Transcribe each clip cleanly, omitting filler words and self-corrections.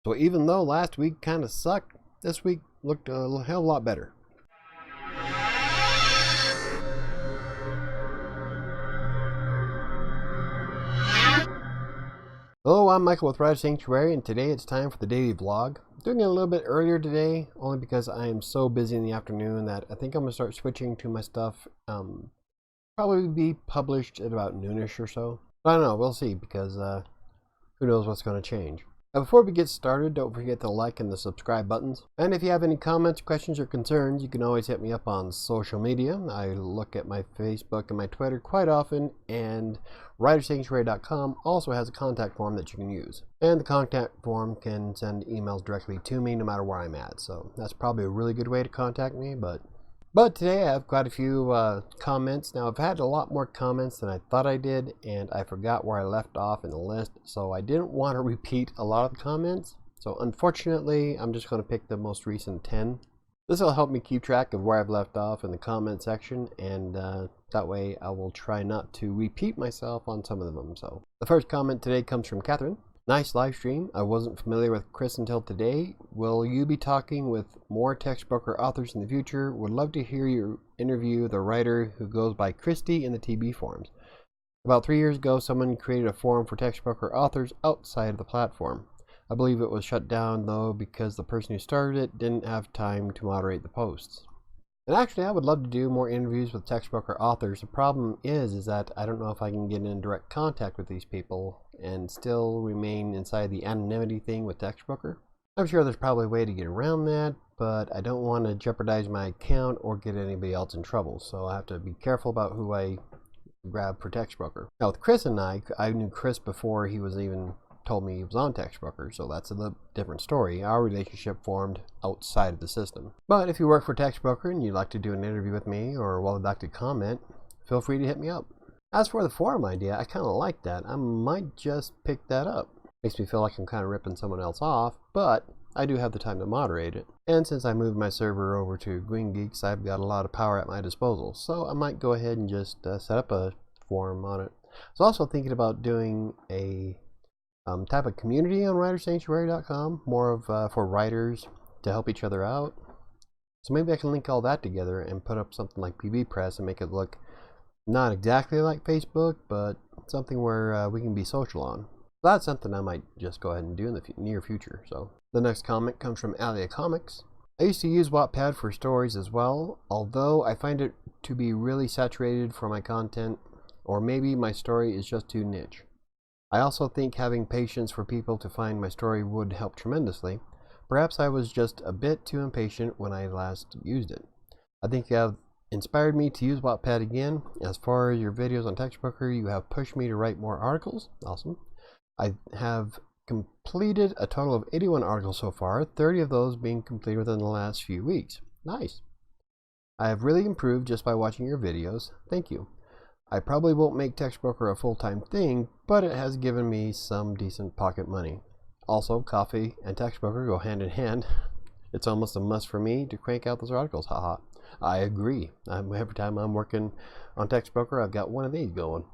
So even though last week kind of sucked, this week looked a hell of a lot better. Hello, I'm Michael with WriterSanctuary, and today it's time for the daily vlog. I'm doing it a little bit earlier today, only because I am so busy in the afternoon that I think I'm going to start switching to my stuff. Probably be published at about noonish or so. But I don't know, we'll see, because who knows what's going to change. Now, before we get started, don't forget the like and the subscribe buttons. And if you have any comments, questions, or concerns, you can always hit me up on social media. I look at my Facebook and my Twitter quite often, and WriterSanctuary.com also has a contact form that you can use. And the contact form can send emails directly to me no matter where I'm at. So that's probably a really good way to contact me, But today I have quite a few comments. Now, I've had a lot more comments than I thought I did, and I forgot where I left off in the list, so I didn't want to repeat a lot of the comments. So unfortunately, I'm just going to pick the most recent 10. This will help me keep track of where I've left off in the comment section, and that way I will try not to repeat myself on some of them. So the first comment today comes from Catherine. Nice live stream. I wasn't familiar with Chris until today. Will you be talking with more text broker authors in the future? Would love to hear you interview the writer who goes by Christy in the TB forums. About 3 years ago, someone created a forum for text broker authors outside of the platform. I believe it was shut down though because the person who started it didn't have time to moderate the posts. And actually, I would love to do more interviews with text broker authors. The problem is that I don't know if I can get in direct contact with these people and still remain inside the anonymity thing with text broker. I'm sure there's probably a way to get around that, but I don't want to jeopardize my account or get anybody else in trouble. So I have to be careful about who I grab for text broker. Now with Chris and I knew Chris before he was even told me he was on TextBroker, so that's a different story. Our relationship formed outside of the system. But if you work for TextBroker and you'd like to do an interview with me or would like to comment, feel free to hit me up. As for the forum idea, I kind of like that. I might just pick that up. Makes me feel like I'm kind of ripping someone else off, but I do have the time to moderate it. And since I moved my server over to Green Geeks, I've got a lot of power at my disposal, so I might go ahead and just set up a forum on it. I was also thinking about doing a type of community on WriterSanctuary.com, more of for writers to help each other out. So maybe I can link all that together and put up something like PB Press and make it look not exactly like Facebook, but something where we can be social on. So that's something I might just go ahead and do in the near future. So the next comment comes from Alia Comics. I used to use Wattpad for stories as well, although I find it to be really saturated for my content, or maybe my story is just too niche. I also think having patience for people to find my story would help tremendously. Perhaps I was just a bit too impatient when I last used it. I think you have inspired me to use Wattpad again. As far as your videos on TextBroker, you have pushed me to write more articles. Awesome. I have completed a total of 81 articles so far, 30 of those being completed within the last few weeks. Nice. I have really improved just by watching your videos. Thank you. I probably won't make TextBroker a full-time thing, but it has given me some decent pocket money. Also, coffee and TextBroker go hand in hand. It's almost a must for me to crank out those articles, haha. I agree. Every time I'm working on TextBroker, I've got one of these going.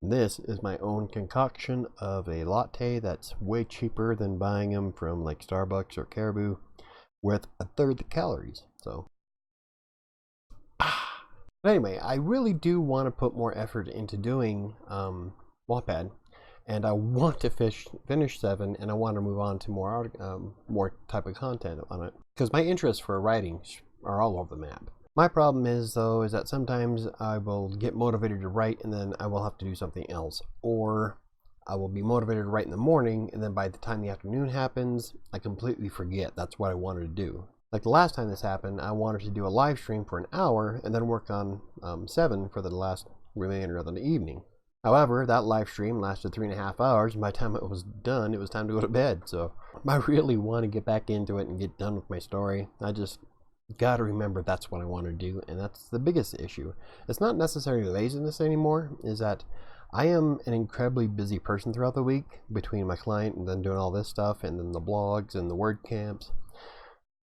This is my own concoction of a latte that's way cheaper than buying them from like Starbucks or Caribou, with a third the calories. So but anyway, I really do want to put more effort into doing Wattpad, and I want to finish 7, and I want to move on to more type of content on it, because my interests for writing are all over the map. My problem is though is that sometimes I will get motivated to write and then I will have to do something else, or I will be motivated to write in the morning and then by the time the afternoon happens I completely forget that's what I wanted to do. Like the last time this happened, I wanted to do a live stream for an hour and then work on 7 for the last remainder of the evening. However, that live stream lasted 3.5 hours, and by the time it was done, it was time to go to bed. So I really want to get back into it and get done with my story. I just got to remember that's what I want to do, and that's the biggest issue. It's not necessarily laziness anymore, is that I am an incredibly busy person throughout the week between my client and then doing all this stuff and then the blogs and the word camps.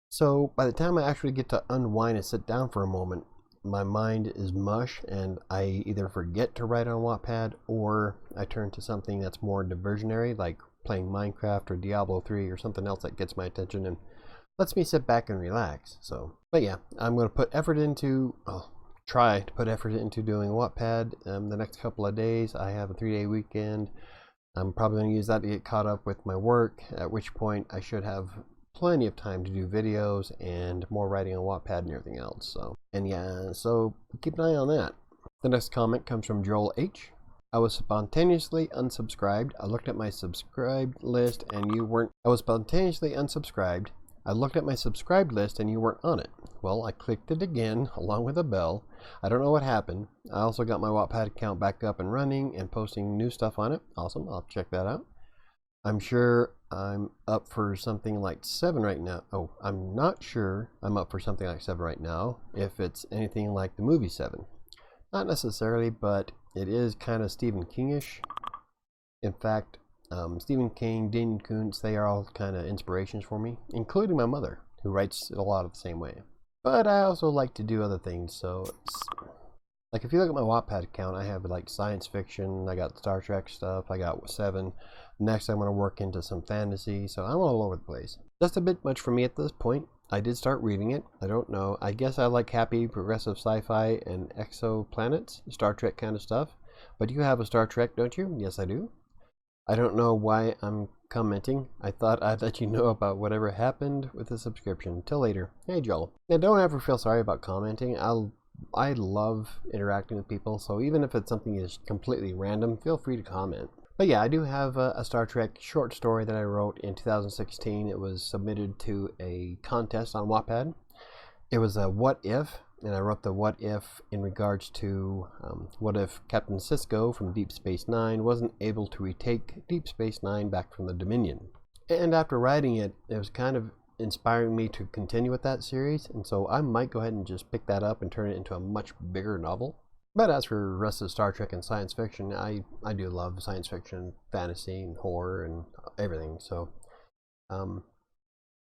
So by the time I actually get to unwind and sit down for a moment, my mind is mush and I either forget to write on Wattpad or I turn to something that's more diversionary like playing Minecraft or Diablo 3 or something else that gets my attention and lets me sit back and relax. So, but yeah, I'm going to put effort into, try to put effort into doing Wattpad the next couple of days. I have a 3-day weekend. I'm probably going to use that to get caught up with my work, at which point I should have plenty of time to do videos and more writing on Wattpad and everything else. So, and yeah, so keep an eye on that. The next comment comes from Joel H. I was spontaneously unsubscribed. I looked at my subscribed list and you weren't. I was spontaneously unsubscribed. I looked at my subscribed list and you weren't on it. Well, I clicked it again along with a bell. I don't know what happened. I also got my Wattpad account back up and running and posting new stuff on it. Awesome. I'll check that out. I'm sure I'm up for something like 7 right now. Oh, I'm not sure I'm up for something like 7 right now, if it's anything like the movie 7. Not necessarily, but it is kind of Stephen King-ish. In fact, Stephen King, Dean Koontz, they are all kind of inspirations for me, including my mother, who writes it a lot of the same way. But I also like to do other things, so it's, like if you look at my Wattpad account, I have like science fiction, I got Star Trek stuff, I got 7. Next I'm going to work into some fantasy, so I'm all over the place. Just a bit much for me at this point. I did start reading it. I don't know. I guess I like happy, progressive sci-fi and exoplanets, Star Trek kind of stuff. But you have a Star Trek, don't you? Yes, I do. I don't know why I'm commenting. I thought I'd let you know about whatever happened with the subscription. Till later. Hey, Joel. Now, don't ever feel sorry about commenting. I love interacting with people, so even if it's something that's completely random, feel free to comment. But yeah, I do have a Star Trek short story that I wrote in 2016. It was submitted to a contest on Wattpad. It was a what if, and I wrote the what if in regards to what if Captain Sisko from Deep Space Nine wasn't able to retake Deep Space Nine back from the Dominion. And after writing it, it was kind of inspiring me to continue with that series, and so I might go ahead and just pick that up and turn it into a much bigger novel. But as for the rest of Star Trek and science fiction, I do love science fiction, fantasy, and horror, and everything. So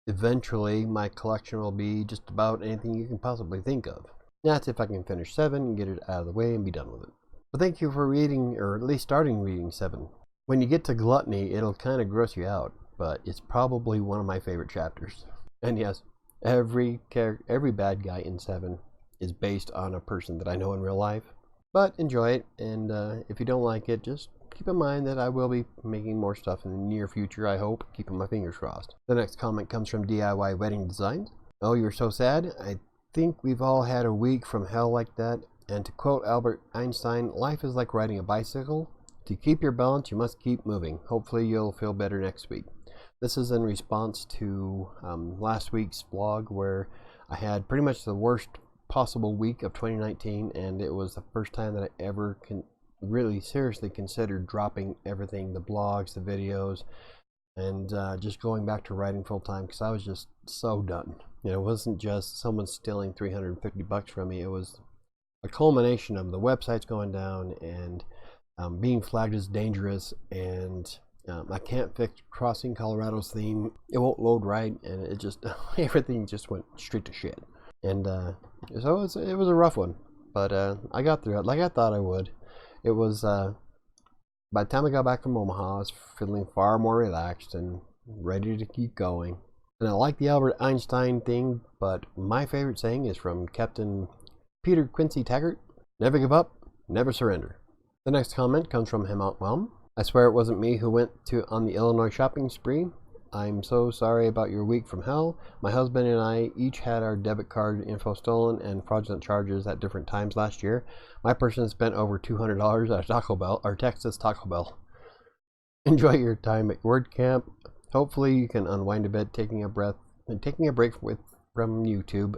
eventually my collection will be just about anything you can possibly think of. That's if I can finish 7 and get it out of the way and be done with it. But thank you for reading, or at least starting reading 7. When you get to Gluttony, it'll kind of gross you out, but it's probably one of my favorite chapters. And yes, every bad guy in 7 is based on a person that I know in real life. But enjoy it, and if you don't like it, just keep in mind that I will be making more stuff in the near future, I hope, keeping my fingers crossed. The next comment comes from DIY Wedding Designs. Oh, you're so sad? I think we've all had a week from hell like that, and to quote Albert Einstein, life is like riding a bicycle. To keep your balance, you must keep moving. Hopefully you'll feel better next week. This is in response to last week's vlog where I had pretty much the worst possible week of 2019, and it was the first time that I ever really seriously considered dropping everything, the blogs, the videos, and just going back to writing full time, because I was just so done. You know, it wasn't just someone stealing $350 from me. It was a culmination of the websites going down and being flagged as dangerous, and I can't fix Crossing Colorado's theme. It won't load right, and it just everything just went straight to shit. And so it was a rough one, but I got through it like I thought I would. It was, by the time I got back from Omaha, I was feeling far more relaxed and ready to keep going. And I like the Albert Einstein thing, but my favorite saying is from Captain Peter Quincy Taggart: never give up, never surrender. The next comment comes from Hemant Mom. I swear it wasn't me who went on the Illinois shopping spree. I'm so sorry about your week from hell. My husband and I each had our debit card info stolen and fraudulent charges at different times last year. My person spent over $200 at Taco Bell, or Texas Taco Bell. Enjoy your time at WordCamp. Hopefully you can unwind a bit, taking a breath, and taking a break from YouTube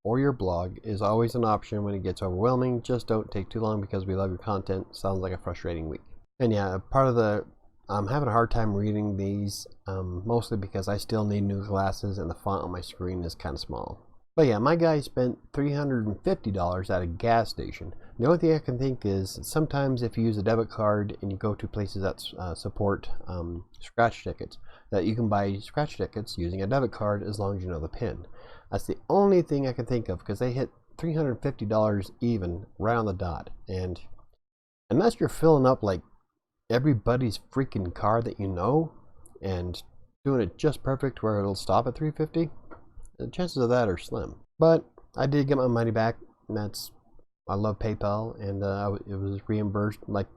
or your blog is always an option when it gets overwhelming. Just don't take too long because we love your content. Sounds like a frustrating week. And yeah, part of the I'm having a hard time reading these, mostly because I still need new glasses and the font on my screen is kind of small. But yeah, my guy spent $350 at a gas station. The only thing I can think is sometimes if you use a debit card and you go to places that support scratch tickets, that you can buy scratch tickets using a debit card as long as you know the PIN. That's the only thing I can think of, because they hit $350 even right on the dot. And unless you're filling up like everybody's freaking car that you know, and doing it just perfect where it'll stop at 350, the chances of that are slim. But I did get my money back, and I love PayPal, and it was reimbursed like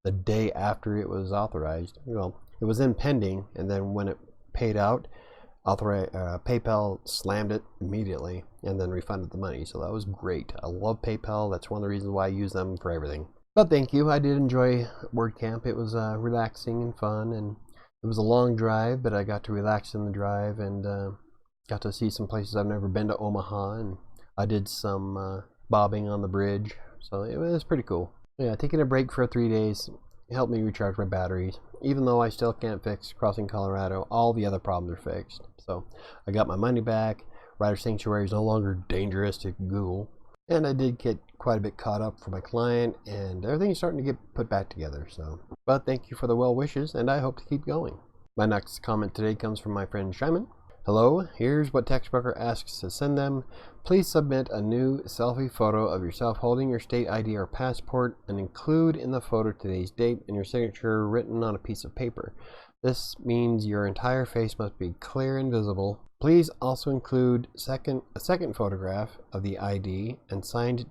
the day after it was authorized. Well, it was in pending, and then when it paid out, PayPal slammed it immediately and then refunded the money. So that was great. I love PayPal. That's one of the reasons why I use them for everything. But thank you. I did enjoy WordCamp. It was relaxing and fun, and it was a long drive, but I got to relax in the drive and got to see some places I've never been to Omaha, and I did some bobbing on the bridge. So it was pretty cool. Yeah, taking a break for 3 days helped me recharge my batteries. Even though I still can't fix crossing Colorado, all the other problems are fixed. So I got my money back. WriterSanctuary is no longer dangerous to Google. And I did get quite a bit caught up for my client, and everything's starting to get put back together. But thank you for the well wishes, and I hope to keep going. My next comment today comes from my friend Shyman. Hello, here's what TextBroker asks to send them. Please submit a new selfie photo of yourself holding your state ID or passport and include in the photo today's date and your signature written on a piece of paper. This means your entire face must be clear and visible. Please also include a second photograph of the ID and signed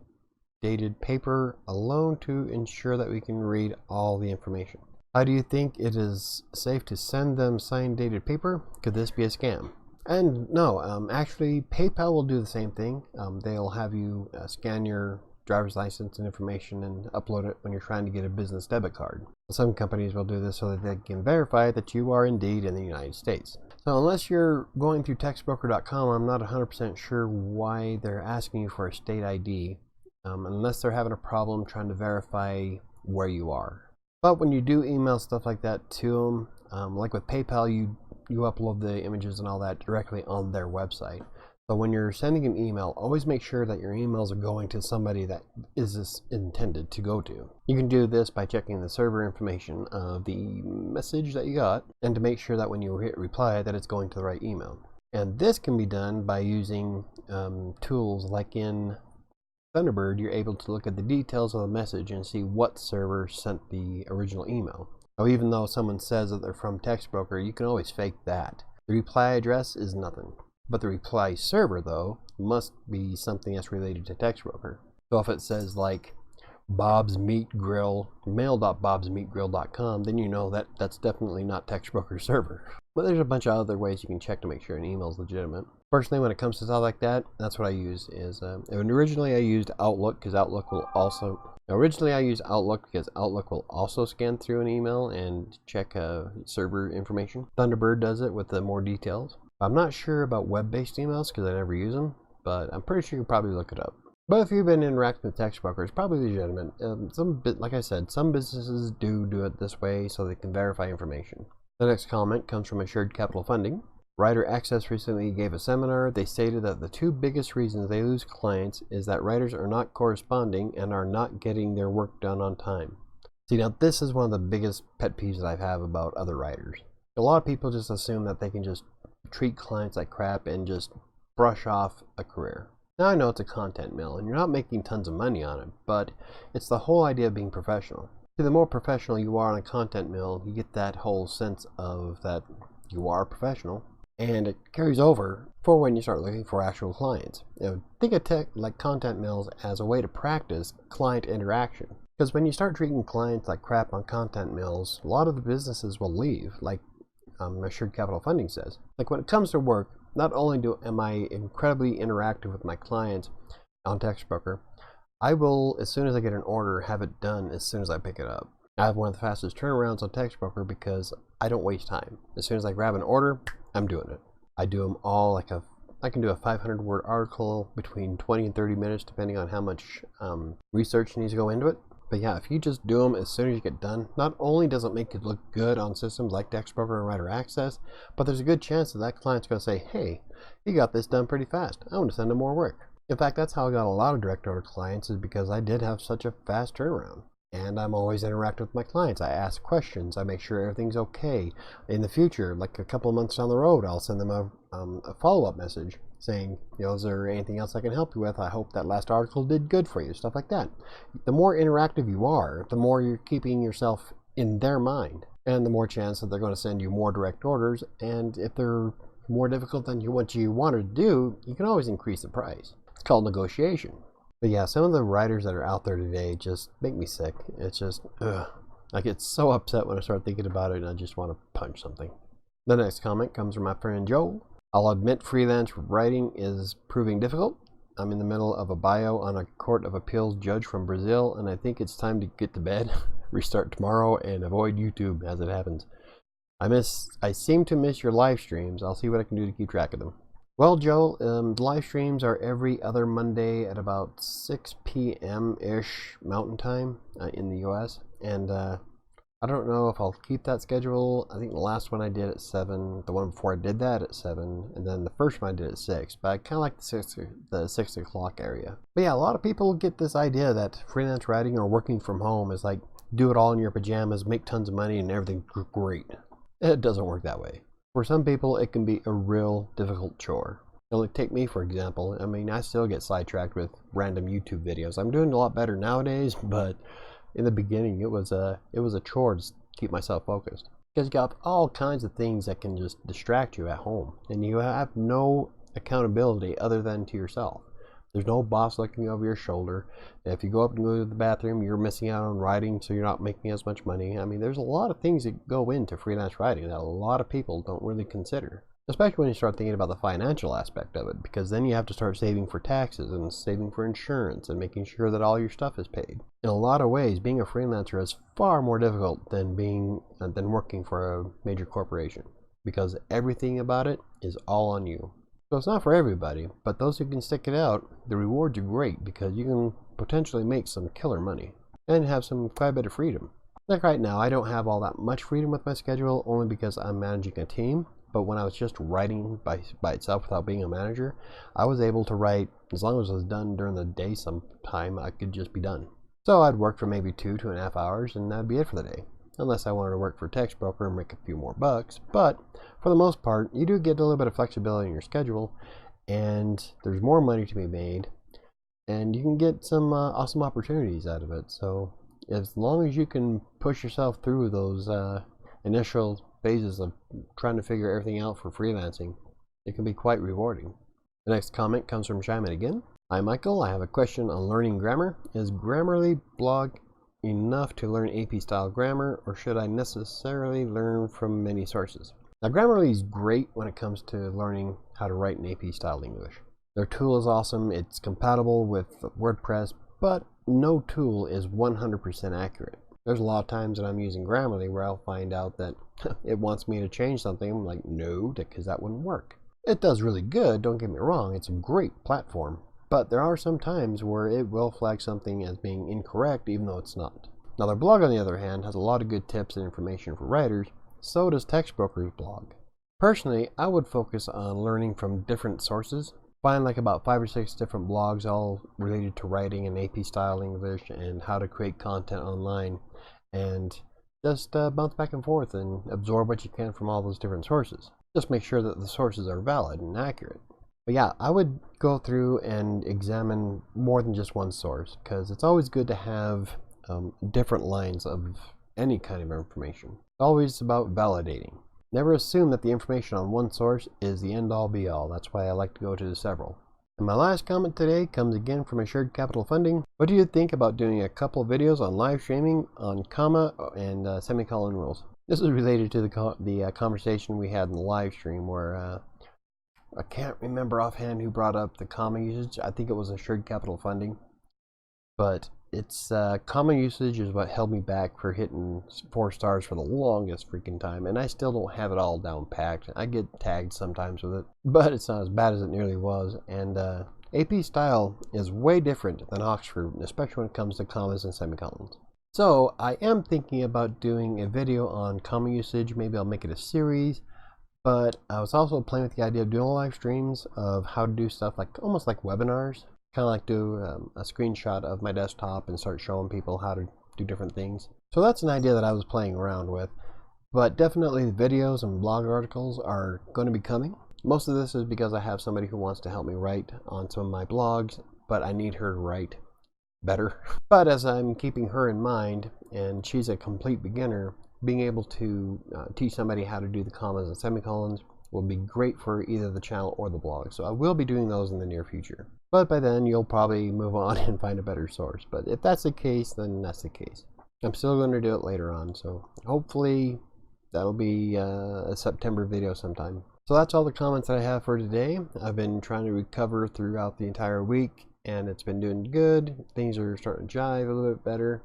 dated paper alone to ensure that we can read all the information. How do you think it is safe to send them signed dated paper? Could this be a scam? And no, actually PayPal will do the same thing. They'll have you scan your driver's license and information and upload it when you're trying to get a business debit card. Some companies will do this so that they can verify that you are indeed in the United States. So unless you're going through textbroker.com, I'm not 100% sure why they're asking you for a state ID, unless they're having a problem trying to verify where you are. But when you do email stuff like that to them, like with PayPal, you upload the images and all that directly on their website. So when you're sending an email, always make sure that your emails are going to somebody that is this intended to go to. You can do this by checking the server information of the message that you got, and to make sure that when you hit reply that it's going to the right email. And this can be done by using tools like in Thunderbird. You're able to look at the details of the message and see what server sent the original email. Now, even though someone says that they're from TextBroker, you can always fake that. The reply address is nothing. But the reply server, though, must be something that's related to TextBroker. So if it says like Bob's Meat Grill, mail.bobsmeatgrill.com, then you know that that's definitely not TextBroker's server. But there's a bunch of other ways you can check to make sure an email is legitimate. Personally, when it comes to stuff like that, that's what I use. Originally I used Outlook because Outlook will also scan through an email and check server information. Thunderbird does it with the more details. I'm not sure about web-based emails because I never use them, but I'm pretty sure you can probably look it up. But if you've been interacting with TextBroker, it's probably legitimate. Like I said, some businesses do it this way so they can verify information. The next comment comes from Assured Capital Funding. Writer Access recently gave a seminar. They stated that the two biggest reasons they lose clients is that writers are not corresponding and are not getting their work done on time. See, now this is one of the biggest pet peeves that I have about other writers. A lot of people just assume that they can just treat clients like crap and just brush off a career. Now I know it's a content mill and you're not making tons of money on it, but it's the whole idea of being professional. See, the more professional you are on a content mill, you get that whole sense of that you are professional, and it carries over for when you start looking for actual clients. Think of like content mills as a way to practice client interaction. Because when you start treating clients like crap on content mills, a lot of the businesses will leave, like Assured Capital Funding says. Like when it comes to work, not only am I incredibly interactive with my clients on TextBroker, I will, as soon as I get an order, have it done as soon as I pick it up. I have one of the fastest turnarounds on TextBroker because I don't waste time. As soon as I grab an order, I'm doing it. I do them all I can do a 500-word article between 20 and 30 minutes, depending on how much research needs to go into it. But yeah, if you just do them as soon as you get done, not only does it make it look good on systems like TextBroker and Writer Access, but there's a good chance that that client's going to say, hey, you got this done pretty fast. I want to send him more work. In fact, that's how I got a lot of direct order clients, is because I did have such a fast turnaround. And I'm always interacting with my clients. I ask questions. I make sure everything's okay. In the future, like a couple of months down the road, I'll send them a follow-up message saying, is there anything else I can help you with? I hope that last article did good for you, stuff like that. The more interactive you are, the more you're keeping yourself in their mind. and the more chance that they're going to send you more direct orders. And if they're more difficult than what you wanted to do, you can always increase the price. It's called negotiation. But yeah, some of the writers that are out there today just make me sick. It's just, ugh. I get so upset when I start thinking about it, and I just want to punch something. The next comment comes from my friend Joel. I'll admit freelance writing is proving difficult. I'm in the middle of a bio on a Court of Appeals judge from Brazil, and I think it's time to get to bed, restart tomorrow, and avoid YouTube as it happens. I seem to miss your live streams. I'll see what I can do to keep track of them. Well, Joel, live streams are every other Monday at about 6 p.m.-ish Mountain Time in the U.S., and I don't know if I'll keep that schedule. I think the last one I did at 7, the one before I did that at 7, and then the first one I did at 6, but I kind of like the 6 o'clock area. But yeah, a lot of people get this idea that freelance writing or working from home is like do it all in your pajamas, make tons of money, and everything's great. It doesn't work that way. For some people, it can be a real difficult chore. Like, take me, for example. I mean, I still get sidetracked with random YouTube videos. I'm doing a lot better nowadays, but in the beginning, it was a chore to keep myself focused. Because you got all kinds of things that can just distract you at home, and you have no accountability other than to yourself. There's no boss looking over your shoulder. If you go up and go to the bathroom, you're missing out on writing, so you're not making as much money. I mean, there's a lot of things that go into freelance writing that a lot of people don't really consider. Especially when you start thinking about the financial aspect of it, because then you have to start saving for taxes and saving for insurance and making sure that all your stuff is paid. In a lot of ways, being a freelancer is far more difficult than working for a major corporation, because everything about it is all on you. So it's not for everybody, but those who can stick it out, the rewards are great because you can potentially make some killer money and have quite a bit of freedom. Like right now, I don't have all that much freedom with my schedule only because I'm managing a team. But when I was just writing by itself without being a manager, I was able to write as long as it was done during the day sometime. I could just be done. So I'd work for maybe 2.5 hours, and that'd be it for the day. Unless I wanted to work for a text broker and make a few more bucks. But for the most part, you do get a little bit of flexibility in your schedule, and there's more money to be made, and you can get some awesome opportunities out of it. So as long as you can push yourself through those initial phases of trying to figure everything out for freelancing, it can be quite rewarding. The next comment comes from Shyman again. Hi Michael, I have a question on learning grammar. Is Grammarly blog enough to learn AP style grammar, or should I necessarily learn from many sources? Now Grammarly is great when it comes to learning how to write in AP style English. Their tool is awesome, it's compatible with WordPress, but no tool is 100% accurate. There's a lot of times that I'm using Grammarly where I'll find out that it wants me to change something. I'm like, no, because that wouldn't work. It does really good, don't get me wrong, it's a great platform. But there are some times where it will flag something as being incorrect even though it's not. Now their blog on the other hand has a lot of good tips and information for writers, so does Textbroker's blog. Personally, I would focus on learning from different sources. Find like about 5 or 6 different blogs all related to writing in AP style English and how to create content online, and just bounce back and forth and absorb what you can from all those different sources. Just make sure that the sources are valid and accurate. But yeah, I would go through and examine more than just one source, because it's always good to have different lines of any kind of information. It's always about validating. Never assume that the information on one source is the end-all be-all. That's why I like to go to several. And my last comment today comes again from Assured Capital Funding. What do you think about doing a couple videos on live streaming on comma and semicolon rules? This is related to the conversation we had in the live stream where I can't remember offhand who brought up the comma usage. I think it was Assured Capital Funding. But it's comma usage is what held me back for hitting 4 stars for the longest freaking time, and I still don't have it all down packed. I get tagged sometimes with it, but it's not as bad as it nearly was. And AP style is way different than Oxford, especially when it comes to commas and semicolons. So I am thinking about doing a video on comma usage. Maybe I'll make it a series, but I was also playing with the idea of doing live streams of how to do stuff like almost like webinars. Kind of like do a screenshot of my desktop and start showing people how to do different things. So that's an idea that I was playing around with. But definitely the videos and blog articles are going to be coming. Most of this is because I have somebody who wants to help me write on some of my blogs, but I need her to write better. But as I'm keeping her in mind, and she's a complete beginner, being able to teach somebody how to do the commas and semicolons will be great for either the channel or the blog. So I will be doing those in the near future. But by then you'll probably move on and find a better source. But if that's the case, then that's the case. I'm still going to do it later on. So hopefully that'll be a September video sometime. So that's all the comments that I have for today. I've been trying to recover throughout the entire week, and it's been doing good. Things are starting to jive a little bit better.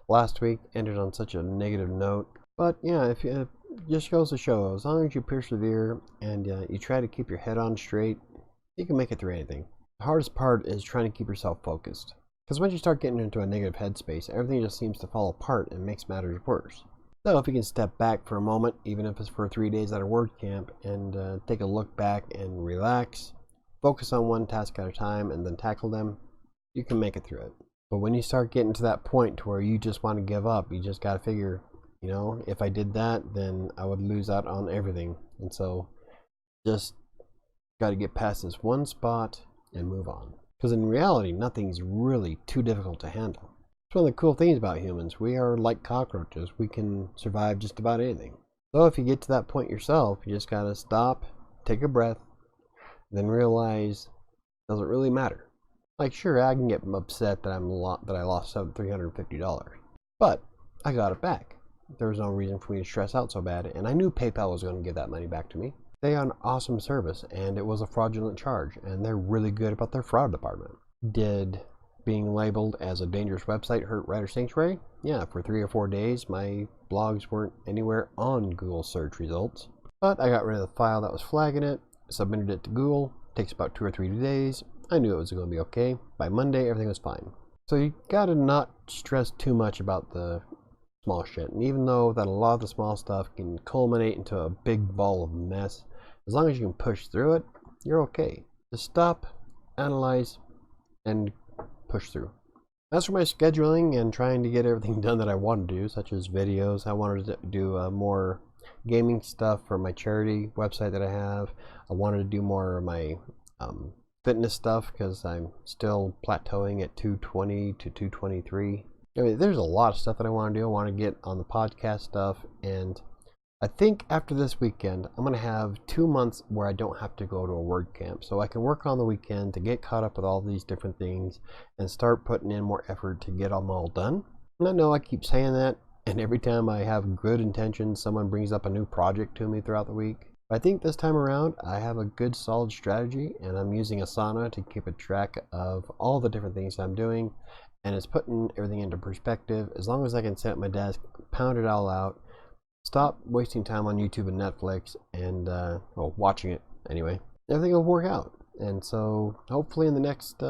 Last week ended on such a negative note. But yeah, if it just goes to show, as long as you persevere and you try to keep your head on straight, you can make it through anything. The hardest part is trying to keep yourself focused. Because once you start getting into a negative headspace, everything just seems to fall apart and makes matters worse. So if you can step back for a moment, even if it's for 3 days at a WordCamp, and take a look back and relax, focus on one task at a time and then tackle them, you can make it through it. But when you start getting to that point to where you just want to give up, you just got to figure, you know, if I did that, then I would lose out on everything. And so just got to get past this one spot and move on. Because in reality, nothing's really too difficult to handle. It's one of the cool things about humans. We are like cockroaches. We can survive just about anything. So if you get to that point yourself, you just got to stop, take a breath, then realize it doesn't really matter. Like, sure, I can get upset that I lost $350, but I got it back. There was no reason for me to stress out so bad, and I knew PayPal was going to give that money back to me. They are an awesome service, and it was a fraudulent charge, and they're really good about their fraud department. Did being labeled as a dangerous website hurt WriterSanctuary? Yeah, for 3 or 4 days, my blogs weren't anywhere on Google search results. But I got rid of the file that was flagging it, submitted it to Google. Takes about 2 or 3 days. I knew it was going to be okay. By Monday, everything was fine. So you gotta not stress too much about the small shit. And even though that a lot of the small stuff can culminate into a big ball of mess, as long as you can push through it, you're okay. Just stop, analyze, and push through. As for my scheduling and trying to get everything done that I wanted to do, such as videos, I wanted to do more gaming stuff for my charity website that I have. I wanted to do more of my fitness stuff because I'm still plateauing at 220 to 223. I mean, there's a lot of stuff that I want to do. I want to get on the podcast stuff, and I think after this weekend, I'm going to have 2 months where I don't have to go to a WordCamp, so I can work on the weekend to get caught up with all these different things and start putting in more effort to get them all done. And I know I keep saying that, and every time I have good intentions, someone brings up a new project to me throughout the week. But I think this time around, I have a good solid strategy, and I'm using Asana to keep a track of all the different things I'm doing, and it's putting everything into perspective. As long as I can sit at my desk, pound it all out, stop wasting time on YouTube and Netflix, and well, watching it anyway, everything will work out. And so hopefully in the next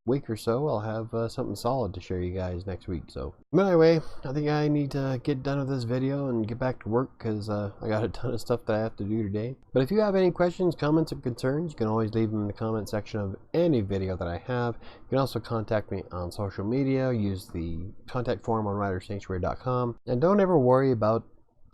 week or so, I'll have something solid to share you guys next week. So, but anyway, I think I need to get done with this video and get back to work because I got a ton of stuff that I have to do today. But if you have any questions, comments, or concerns, you can always leave them in the comment section of any video that I have. You can also contact me on social media. Use the contact form on WriterSanctuary.com. And don't ever worry about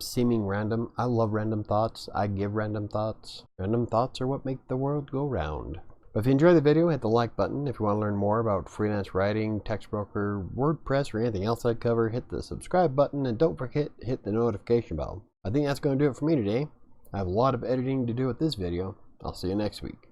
seeming random. I love random thoughts. I give random thoughts. Random thoughts are what make the world go round. But if you enjoyed the video, hit the like button. If you want to learn more about freelance writing, text broker, WordPress, or anything else I cover, hit the subscribe button, and don't forget to hit the notification bell. I think that's going to do it for me today. I have a lot of editing to do with this video. I'll see you next week.